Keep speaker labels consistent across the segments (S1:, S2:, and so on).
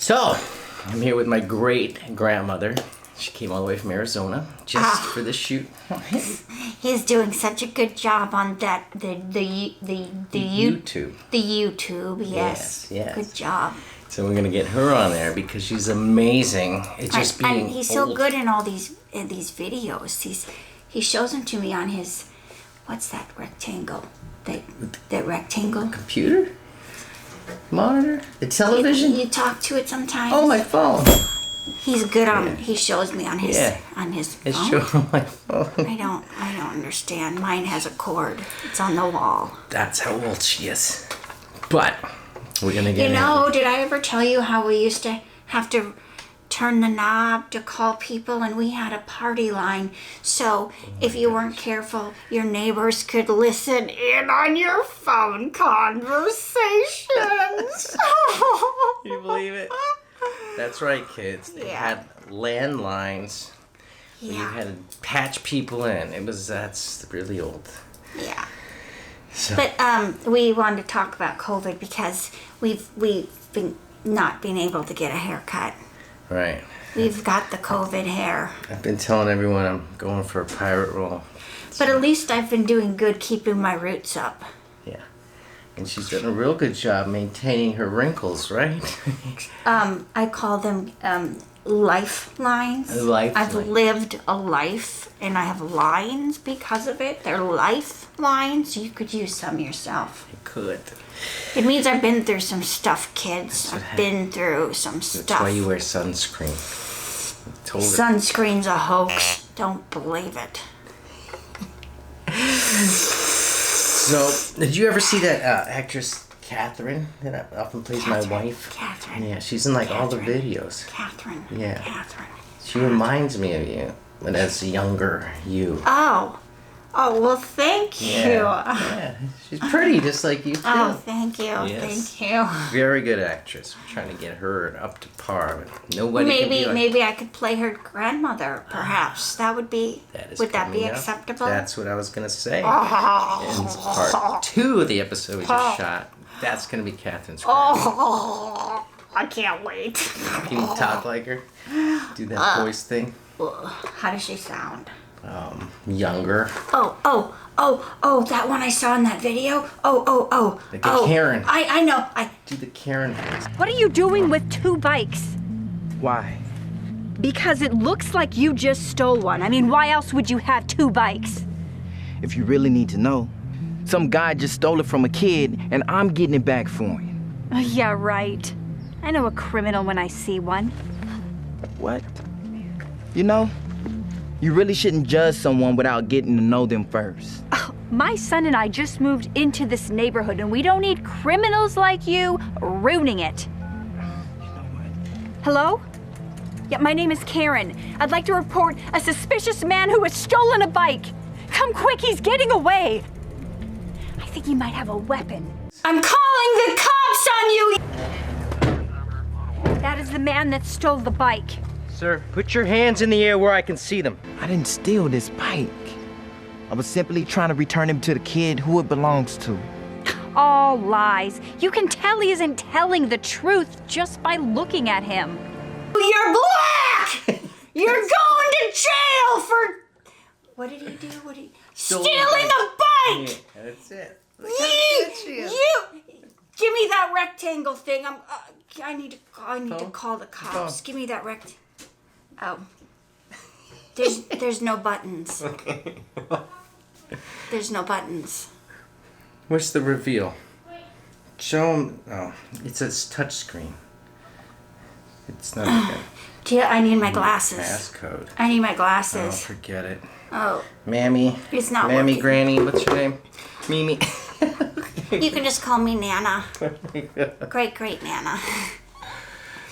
S1: So, I'm here with my great grandmother. She came all the way from Arizona just for this shoot.
S2: He's doing such a good job on that the YouTube. The YouTube, yes. Good job.
S1: So we're gonna get her on there because she's amazing. It's just being
S2: and he's so good in all these videos. He shows them to me on his what's that rectangle? That rectangle
S1: computer monitor, the television.
S2: You talk to it sometimes.
S1: Oh, my phone.
S2: He's good on. He shows me on his phone.
S1: It's showing on my phone.
S2: I don't understand. Mine has a cord. It's on the wall.
S1: That's how old she is. But we're gonna get.
S2: Did I ever tell you how we used to have to turn the knob to call people, and we had a party line, so if you weren't careful, your neighbors could listen in on your phone conversations.
S1: You believe it? That's right, kids. They had landlines. Yeah. You had to patch people in. That's really old.
S2: Yeah. So. But we wanted to talk about COVID because we've been not being able to get a haircut.
S1: Right.
S2: We've got the COVID hair.
S1: I've been telling everyone I'm going for a pirate roll.
S2: But at least I've been doing good keeping my roots up.
S1: Yeah. And she's done a real good job maintaining her wrinkles, right?
S2: I call them lifelines. I've lived a life and I have lines because of it. They're lifelines. You could use some yourself.
S1: I could.
S2: It means I've been through some stuff, kids. I've been through some stuff.
S1: That's why you wear sunscreen.
S2: Sunscreen's a hoax. Don't believe it.
S1: So, did you ever see that actress Katherine that often plays my wife?
S2: Katherine.
S1: Yeah, she's in all the videos.
S2: Katherine.
S1: Yeah.
S2: Katherine.
S1: She reminds me of you, but as a younger you.
S2: Oh, well, thank you.
S1: Yeah, she's pretty, just like you too.
S2: Oh, thank you.
S1: Yes.
S2: Thank you.
S1: Very good actress. We're trying to get her up to par. Nobody.
S2: Maybe I could play her grandmother. Perhaps that would be. Would that be acceptable?
S1: That's what I was gonna say. In part 2 of the episode we just shot, that's gonna be Catherine's grandmother.
S2: Oh, I can't wait.
S1: Can you talk like her? Do that voice thing.
S2: How does she sound?
S1: Younger.
S2: Oh, that one I saw in that video.
S1: Like a Karen.
S2: I know.
S1: Do the Karen voice.
S3: What are you doing with 2 bikes?
S1: Why?
S3: Because it looks like you just stole one. I mean, why else would you have 2 bikes?
S4: If you really need to know, some guy just stole it from a kid and I'm getting it back for him.
S3: Oh, yeah, right. I know a criminal when I see one.
S4: What? You really shouldn't judge someone without getting to know them first.
S3: Oh, my son and I just moved into this neighborhood and we don't need criminals like you ruining it. Hello? Yeah, my name is Karen. I'd like to report a suspicious man who has stolen a bike. Come quick, he's getting away. I think he might have a weapon.
S2: I'm calling the cops on you!
S3: That is the man that stole the bike.
S1: Sir, put your hands in the air where I can see them.
S4: I didn't steal this bike. I was simply trying to return him to the kid who it belongs to.
S3: All lies. You can tell he isn't telling the truth just by looking at him.
S2: You're black! You're going to jail for... What did he do? Stealing a bike!
S1: Yeah, that's it.
S2: You give me that rectangle thing. I need to call the cops. Give me that rectangle. Oh. There's no buttons. There's no buttons.
S1: What's the reveal? Show him. Oh, it says touchscreen. It's not good.
S2: I need my glasses.
S1: Passcode.
S2: I need my glasses.
S1: Oh, forget it.
S2: Oh.
S1: Mammy.
S2: It's not
S1: Mammy,
S2: working.
S1: Granny, what's your name? Mimi.
S2: You can just call me Nana. Great Nana.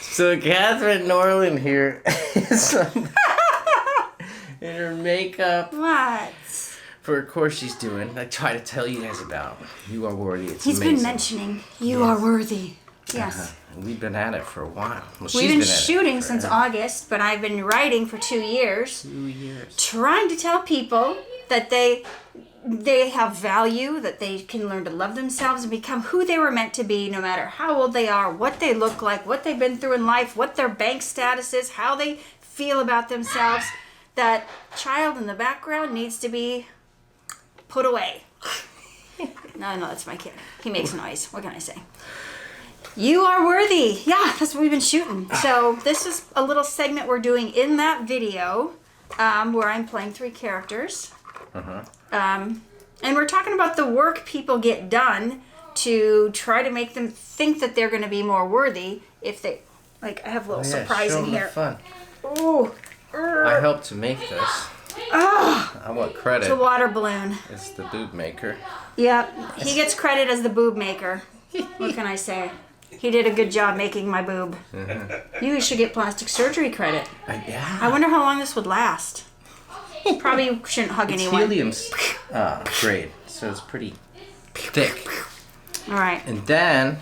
S1: So Katherine Norland here is in her makeup.
S2: What?
S1: For a course she's doing. I try to tell you guys about. You Are Worthy. It's
S2: He's
S1: amazing.
S2: been mentioning You Are Worthy. Yes.
S1: We've been at it for a while. Well,
S2: We've been shooting since August, but I've been writing for 2 years.
S1: 2 years.
S2: Trying to tell people that they they have value, that they can learn to love themselves and become who they were meant to be, no matter how old they are, what they look like, what they've been through in life, what their bank status is, how they feel about themselves. That child in the background needs to be put away. No, that's my kid. He makes noise. What can I say? You are worthy. Yeah, that's what we've been shooting. So this is a little segment we're doing in that video where I'm playing 3 characters. And we're talking about the work people get done to try to make them think that they're going to be more worthy if they, like, I have a little surprise in here.
S1: Fun.
S2: Ooh.
S1: I helped to make this. I want credit.
S2: It's a water balloon.
S1: It's the boob maker.
S2: Yeah, he gets credit as the boob maker. What can I say? He did a good job making my boob. You should get plastic surgery credit.
S1: Yeah.
S2: I wonder how long this would last. Probably shouldn't hug anyone.
S1: Helium's grade, so it's pretty thick.
S2: All right.
S1: And then,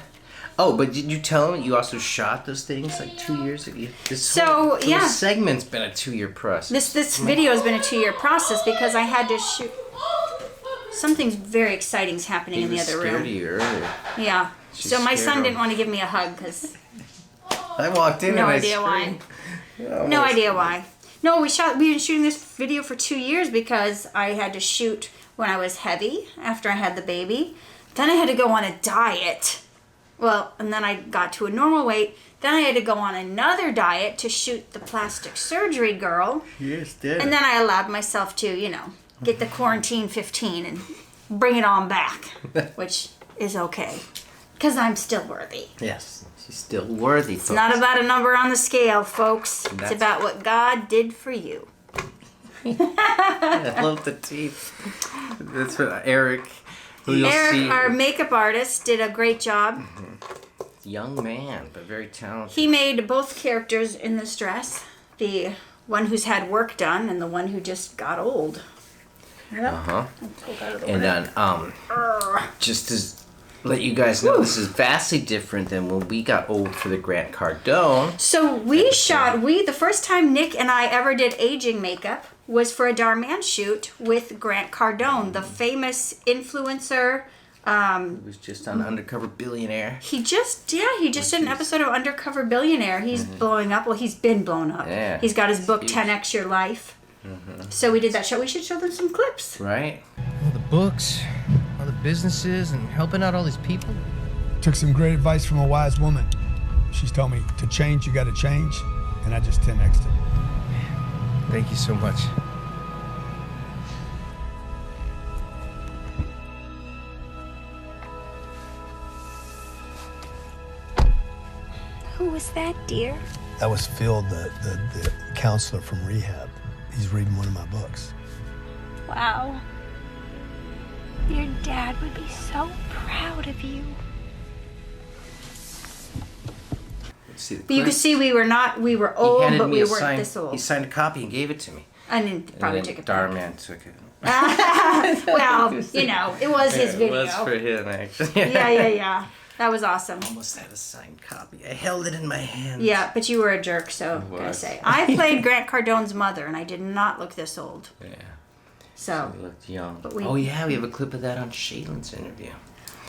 S1: but did you tell him you also shot those things like 2 years ago? This segment's been a 2-year process.
S2: This video has been a 2-year process because I had to shoot. Something very exciting's happening in the other room.
S1: Scared of you earlier.
S2: Yeah. So my son didn't want to give me a hug because.
S1: I walked in.
S2: No
S1: and
S2: idea why.
S1: Yeah,
S2: no idea why. No, we've been shooting this video for 2 years because I had to shoot when I was heavy after I had the baby. Then I had to go on a diet. Well, and then I got to a normal weight. Then I had to go on another diet to shoot the plastic surgery girl.
S1: Yes, did.
S2: And then I allowed myself to, get the quarantine 15 and bring it on back, which is okay. Because I'm still worthy.
S1: Yes, she's still worthy, folks.
S2: It's not about a number on the scale, folks. It's about what God did for you.
S1: I love the teeth. That's for Eric.
S2: Eric, our makeup artist, did a great job.
S1: Young man, but very talented.
S2: He made both characters in this dress. The one who's had work done and the one who just got old. Yep.
S1: And then, just to let you guys know, this is vastly different than when we got old for the Grant Cardone.
S2: So the first time Nick and I ever did aging makeup was for a Dhar Mann shoot with Grant Cardone, the famous influencer.
S1: He was just on Undercover Billionaire.
S2: He just did an episode of Undercover Billionaire. He's blowing up. Well, he's been blown up.
S1: Yeah.
S2: He's got his book 10X Your Life. So we did that show. We should show them some clips.
S1: Right.
S5: All the books, all the businesses, and helping out all these people.
S6: Took some great advice from a wise woman. She's told me to change, you got to change, and I just 10x'd it.
S5: Thank you so much.
S3: Who was that, dear?
S6: That was Phil, the counselor from rehab. He's reading one of my books.
S3: Wow. Your dad would be so proud of you.
S2: But you could see we were old, but we weren't this
S1: He
S2: old.
S1: signed a copy and gave it to me.
S2: And then probably took it back.
S1: Dhar Mann took it.
S2: Well, it was his video.
S1: It was for him, actually.
S2: Yeah. That was awesome.
S1: Almost had a signed copy. I held it in my hand.
S2: Yeah, but you were a jerk, so what can I say? I played Grant Cardone's mother, and I did not look this old.
S1: Yeah.
S2: So.
S1: We looked young.
S2: But
S1: we have a clip of that on Shaylin's interview.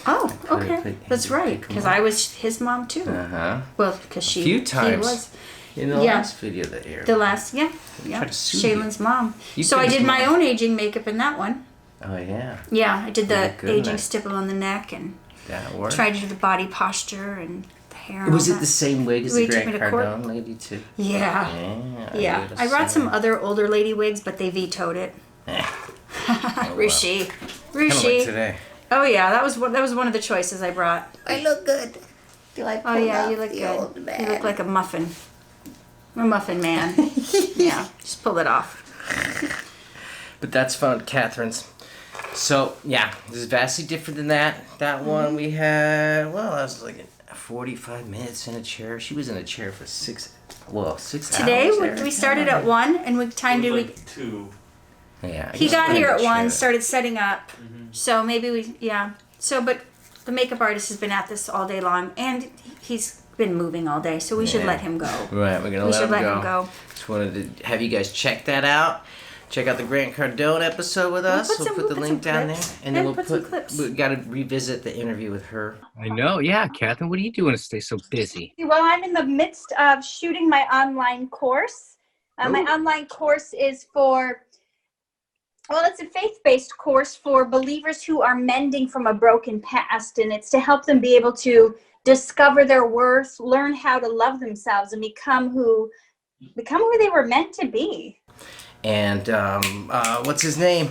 S2: Oh, okay. That's right, because I was his mom too. Well, because she.
S1: A few times.
S2: He was.
S1: In the last video that aired.
S2: The last, yeah.
S1: Tried to sue you.
S2: Shaylin's mom.
S1: You
S2: So I
S1: could've
S2: did my
S1: smiled.
S2: own aging makeup in that one.
S1: Oh, yeah.
S2: Yeah, I did the
S1: good
S2: aging
S1: night.
S2: stipple on the neck and
S1: That worked.
S2: tried to do the body posture and the hair. And
S1: Was
S2: all
S1: it
S2: that.
S1: the same wig as
S2: We
S1: the
S2: took
S1: Grant
S2: me to court.
S1: Cardone lady, too?
S2: Yeah.
S1: Yeah.
S2: I brought some other older lady wigs, but they vetoed it. Rishi.
S1: Kind of like today.
S2: Oh yeah, that was one of the choices I brought.
S7: I look good. Do I pull
S2: Oh yeah,
S7: off
S2: you look
S7: the
S2: good.
S7: old man?
S2: You look like a muffin. A muffin man. Yeah, just pull it off.
S1: But that's fun, Catherine's. So, yeah, this is vastly different than that. That one we had, that was like 45 minutes in a chair. She was in a chair for 6
S2: Today
S1: hours. there.
S2: we started at 1 and we timed it.
S8: 2.
S1: Yeah. I
S2: He
S1: guess
S2: got
S1: we
S2: here
S1: had
S2: at
S1: a
S2: 1,
S1: chair.
S2: started setting up. So maybe but the makeup artist has been at this all day long and he's been moving all day, so we should let him go.
S1: Right, we're gonna
S2: We
S1: let
S2: should
S1: him
S2: let
S1: go.
S2: him go.
S1: Just wanted to have you guys check that out. check out the Grant Cardone episode with us. We'll put the link down there, and then we'll
S2: put some clips.
S1: We got to revisit the interview with her.
S8: I know. Yeah, Catherine, what are you doing to stay so busy?
S3: Well, I'm in the midst of shooting my online course. My online course is for, it's a faith-based course for believers who are mending from a broken past, and it's to help them be able to discover their worth, learn how to love themselves, and become who they were meant to be.
S1: And what's his name?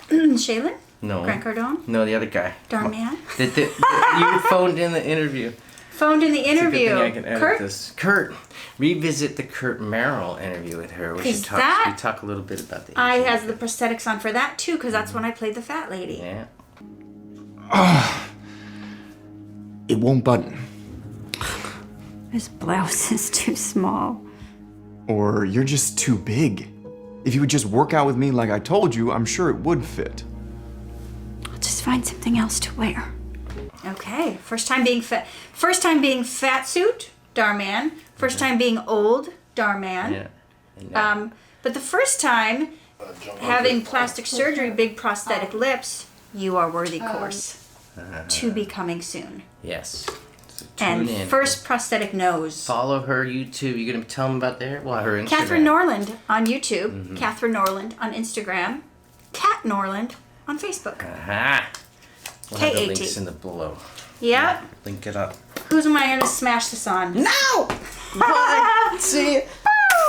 S2: Shaylin?
S1: No.
S2: Grant Cardone?
S1: No, the other guy.
S2: Dhar Mann?
S1: You phoned in the interview.
S2: Phoned in the interview.
S1: It's a good thing I can edit
S2: Kurt?
S1: this. Kurt. Revisit the Kurt Merrill interview with her. We should talk a little bit about the
S2: I has the prosthetics on for that too, because that's when I played the fat lady.
S1: Yeah.
S9: It won't button.
S2: This blouse is too small.
S9: Or you're just too big. If you would just work out with me like I told you, I'm sure it would fit.
S2: I'll just find something else to wear. Okay, first time being fat suit, Dhar Mann. First time being old, Dhar Mann.
S1: Yeah.
S2: But the first time having plastic surgery, big prosthetic lips, you are worthy course. To be coming soon.
S1: Yes. So
S2: and
S1: in.
S2: First prosthetic nose.
S1: Follow her YouTube. You're going to tell them about her Instagram.
S2: Katherine Norland on YouTube. Katherine Norland on Instagram. Kat Norland on Facebook.
S1: Aha. We'll have the
S2: K-A-T.
S1: links in the below.
S2: Yep.
S1: Link it up.
S2: Who's am I going to smash this on?
S1: No! Bye. See you.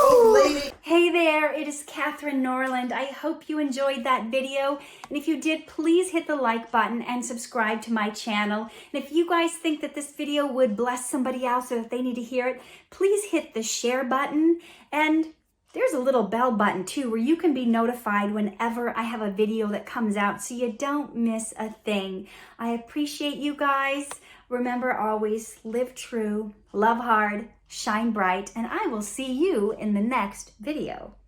S1: Oh, lady.
S3: Hey there, it is Katherine Norland. I hope you enjoyed that video. And if you did, please hit the like button and subscribe to my channel. And if you guys think that this video would bless somebody else or that they need to hear it, please hit the share button. And there's a little bell button too where you can be notified whenever I have a video that comes out so you don't miss a thing. I appreciate you guys. Remember always, live true, love hard, shine bright, and I will see you in the next video.